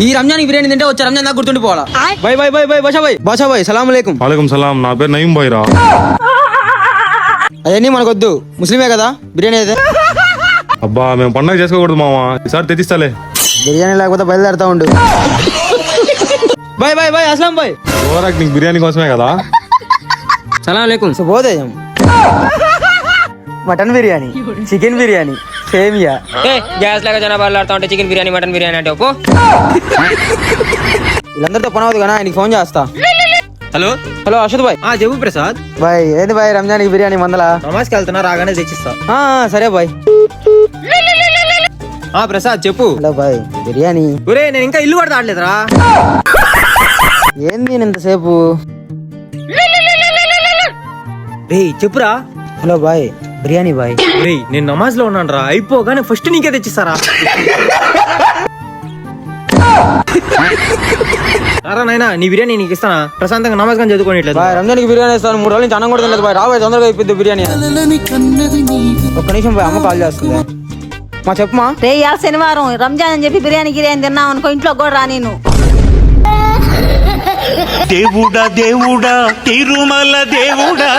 ఈ రంజాన్ బిర్యానీ తింటే వచ్చే రంజాన్ దాకా గుర్తుండిపోవాలా. బై బై బై బై బాషా భాయ్ సలాం అలైకుం. వాలేకుం సలాం. నా పేరు నయీం భాయ్ రా. అవన్నీ మనకొద్దు, ముస్లిమే కదా బిర్యానీ అయితే. అబ్బా మేము పండగ చేసుకోకూడదు మామ, ఈసారి తెచ్చిస్తాలే. బిర్యానీ లేకపోతే బయలుదేరుతా ఉండు. బై బై బై అస్లాం భాయ్. ఓవరాక్ నీకు బిర్యానీ కోసమే కదా. సలాం అలైకుం. శుభోదయం. మటన్ బిర్యానీ, చికెన్ బిర్యానీ, సేమియా. గ్యాస్ లాగా జనాభా ఉంటే చికెన్ బిర్యానీ మటన్ బిర్యానీ అంటే ఒప్పు. వీళ్ళందరితో పని అవుతుంది కదా, ఆయనకి ఫోన్ చేస్తా. హలో హలో అశ్వత్ భాయ్. చెప్పు ప్రసాద్. బాయ్ ఏంది బాయ్ రంజాన్ బిర్యానీ వందలా? నమాజ్కి వెళ్తున్నా, రాగానే తెచ్చిస్తా. సరే బాయ్. ప్రసాద్ చెప్పు. హలో బాయ్ బిర్యానీ. ఒరే నేను ఇంకా ఇల్లు కూడా దాడలేదురా. ఏంది ఇంతసేపు? రే చెప్పురా. హలో బాయ్ బిర్యానీ బాయ్. రే నేను నమాజ్ లో ఉన్నాను రా, అయిపోగానే ఫస్ట్ నీకే తెచ్చిస్తారా. రారా నాయనా, నీ బిర్యానీ నీకు ఇస్తానా? ప్రశాంతంగా నమాజ్ కానీ చదువుకోనిట్లేదు. బాయ్ రంజాన్కి బిర్యానీ ఇస్తాను, 3 రోజుల నుంచి అన్నం కూడా తినలేదు బాయ్. రాబోయే తొందరగా అయిపోద్ది బిర్యానీ. ఒక్క నిమిషం బాయ్, అమ్మ కాల్ చేస్తుంది. మా చెప్పమా. రే ఇవాళ శనివారం రంజాన్ అని చెప్పి బిర్యానీ తిన్నావు అనుకో, ఇంట్లో కూడా రా. నేను దేవుడా దేవుడా తిరుమల దేవుడా